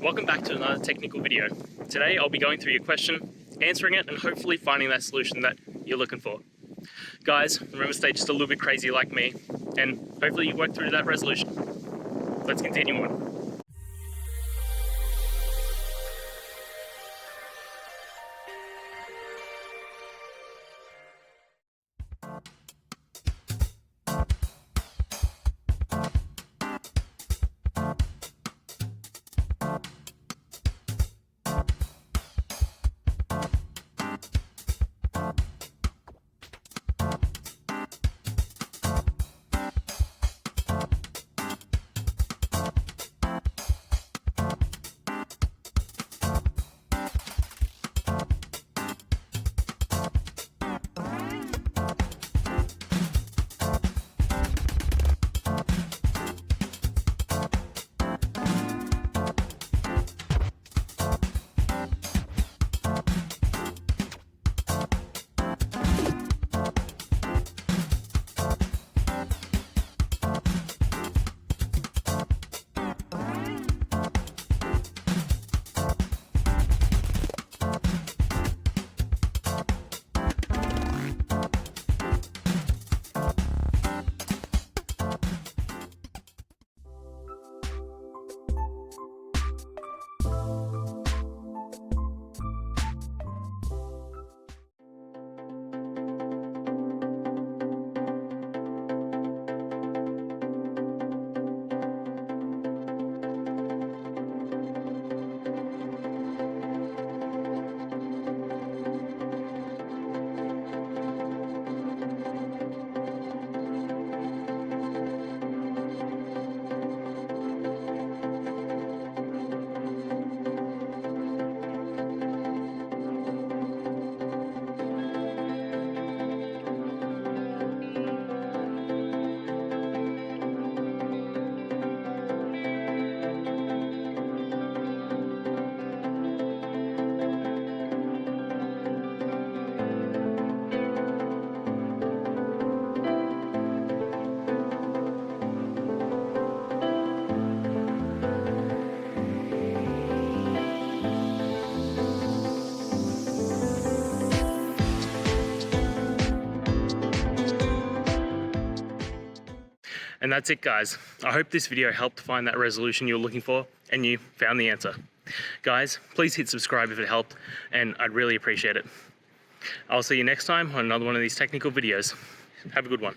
Welcome back to another technical video. Today I'll be going through your question, answering it, and hopefully finding that solution that you're looking for. Guys, remember to stay just a little bit crazy like me, and hopefully you work through that resolution. Let's continue on. And that's it, guys. I hope this video helped find that resolution you're looking for and you found the answer. Guys, please hit subscribe if it helped, and I'd really appreciate it. I'll see you next time on another one of these technical videos. Have a good one.